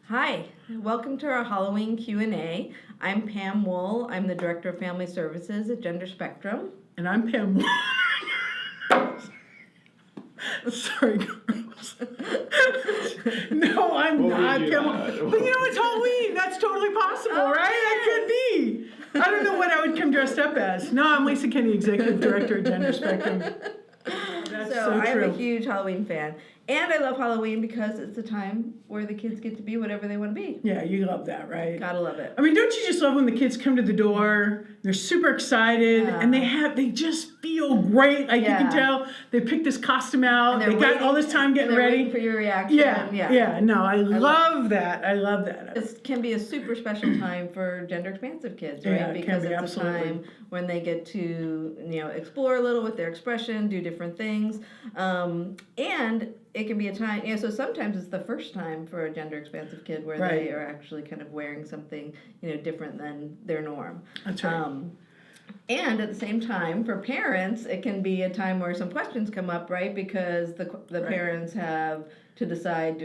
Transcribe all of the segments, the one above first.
Hi, welcome to our Halloween Q&A. I'm Pam Wool. I'm the Director of Family Services at Gender Spectrum. And I'm Pam Wool. Sorry, girls. No, I'm not Pam Wool. But you know, it's Halloween. That's totally possible, right? That could be. I don't know what I would come dressed up as. No, I'm Lisa Kenney, Executive Director at Gender Spectrum. That's so I'm true. a huge Halloween fan. And I love Halloween because it's the time where the kids get to be whatever they want to be. Yeah, you love that, right? Gotta love it. I mean, don't you just love when the kids come to the door, they're super excited, and they just feel great. Like you can tell they picked this costume out, they got all this time getting ready. Waiting for your reaction. Yeah. No, I love that. I love that. This can be a super special time for gender-expansive kids, right? Yeah, because it's absolutely. A time when they get to, explore a little with their expression, do different things, and it can be a time, so sometimes it's the first time for a gender-expansive kid where they are actually kind of wearing something, different than their norm. That's right. And at the same time, for parents, it can be a time where some questions come up, right? Because the parents have to decide,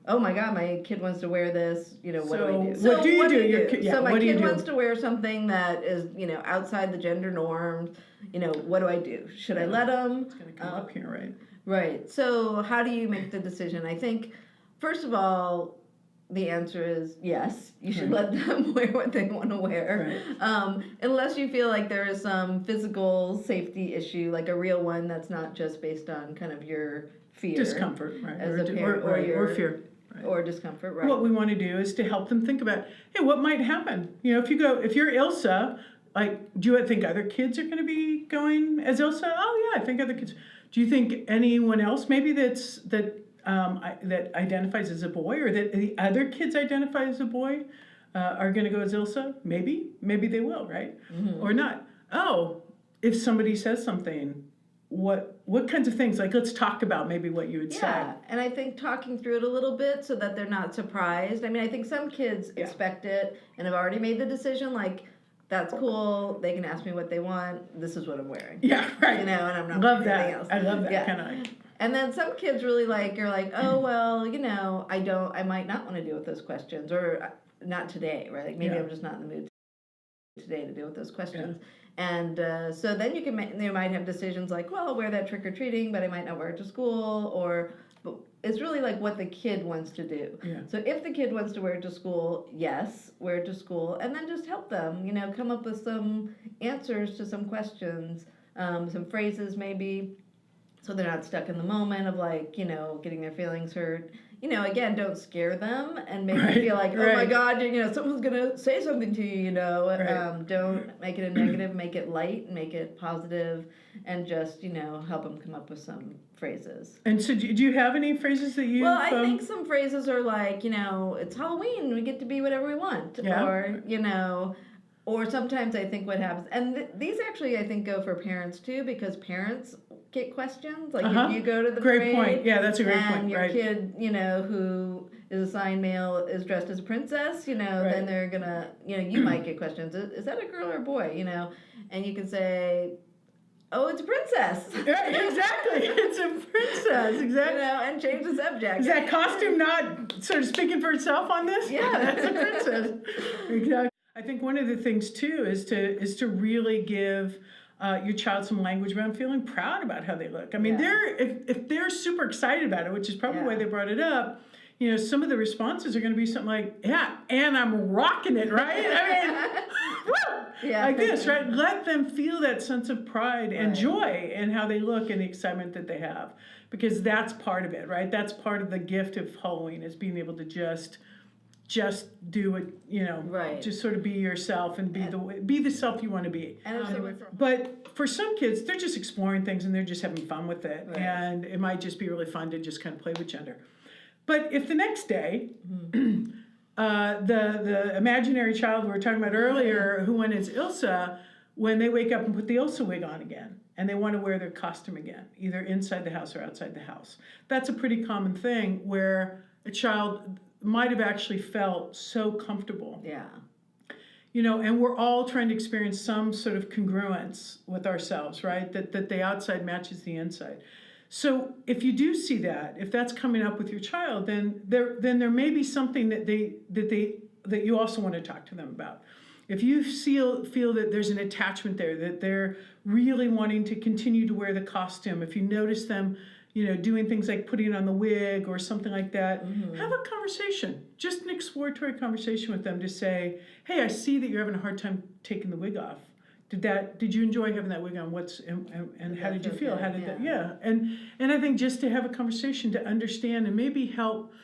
oh my God, my kid wants to wear this, what do I do? So what do you do? So my kid wants to wear something that is, outside the gender norms, what do I do? Should I let them? It's going to come up here, right? Right. So how do you make the decision? I think, first of all, the answer is yes. You should let them wear what they want to wear. Right. Unless you feel like there is some physical safety issue, like a real one that's not just based on kind of your fear. Discomfort, right. As a parent, or fear. Right. Or discomfort, right. What we want to do is to help them think about, hey, what might happen? If you're Ilsa, do you think other kids are going to be going as Ilsa? Oh, yeah, I think other kids. Do you think anyone else maybe that identifies as a boy, or that the other kids identify as a boy, are going to go as Ilsa? Maybe they will, right? Mm-hmm. Or not. Oh, if somebody says something, what kinds of things? Let's talk about maybe what you would say. Yeah, and I think talking through it a little bit so that they're not surprised. I mean, I think some kids expect it and have already made the decision, that's cool. They can ask me what they want. This is what I'm wearing. Yeah, right. And I'm not love anything that. else. I love that. Yeah. Kind of. And then some kids really are like, oh well, I might not want to deal with those questions, or not today, right? Maybe I'm just not in the mood today to deal with those questions. Yeah. And so then you might have decisions like, well, I'll wear that trick or treating, but I might not wear it to school, but it's really what the kid wants to do. Yeah. So if the kid wants to wear it to school, yes, wear it to school, and then just help them, come up with some answers to some questions, some phrases maybe, so they're not stuck in the moment of getting their feelings hurt. Again, don't scare them and make them feel like, oh my God, someone's gonna say something to you. Don't make it a negative, make it light, make it positive, and just help them come up with some phrases. And so, do you have any phrases that you? Well, I think some phrases are it's Halloween, we get to be whatever we want, or sometimes I think what happens, and these actually I think go for parents too, because parents get questions. If you go to the great parade, point. Yeah, that's a great point. And your kid, who is assigned male is dressed as a princess, then they're gonna, you might get questions. Is that a girl or a boy? And you can say, oh, it's a princess. Right, exactly. It's a princess. Exactly. And change the subject. Is that costume not sort of speaking for itself on this? Yeah, that's a princess. Exactly. I think one of the things too is to really give your child some language about feeling proud about how they look. I mean, if they're super excited about it, which is probably why they brought it up. Some of the responses are going to be something like, "Yeah, and I'm rocking it," right? I mean, woo! Like this, right? Let them feel that sense of pride and joy in how they look and the excitement that they have, because that's part of it, right? That's part of the gift of Halloween, is being able to just do it, just sort of be yourself and be the self you want to be. But for some kids, they're just exploring things and they're just having fun with it, and it might just be really fun to just kind of play with gender. But if the next day, the imaginary child we were talking about earlier, who went as Ilsa, when they wake up and put the Ilsa wig on again, and they want to wear their costume again, either inside the house or outside the house, that's a pretty common thing where a child might have actually felt so comfortable. Yeah. And we're all trying to experience some sort of congruence with ourselves, right? That the outside matches the inside. So if you do see that, if that's coming up with your child, then there may be something that you also want to talk to them about. If you feel that there's an attachment there, that they're really wanting to continue to wear the costume, if you notice them, doing things like putting on the wig or something like that, have a conversation, just an exploratory conversation with them to say, hey, I see that you're having a hard time taking the wig off. Did you enjoy having that wig on? And how did you feel? How did that? Yeah. And I think just to have a conversation to understand and maybe help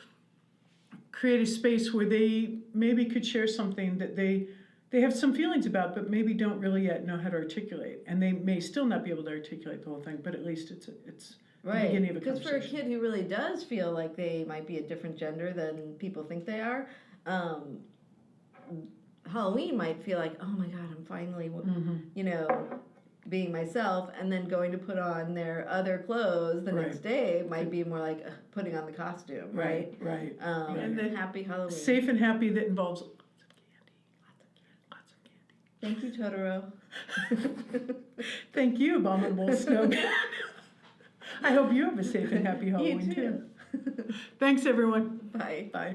create a space where they maybe could share something that they have some feelings about, but maybe don't really yet know how to articulate. And they may still not be able to articulate the whole thing, but at least it's the beginning of a conversation. Because for a kid who really does feel like they might be a different gender than people think they are, Halloween might feel like, oh my God, I'm finally, being myself, and then going to put on their other clothes the next day might be more like putting on the costume, right? Right. And then happy Halloween. Safe and happy that involves lots of candy. Thank you, Totoro. Thank you, Abominable Snowman. I hope you have a safe and happy Halloween You too. Thanks, everyone. Bye. Bye.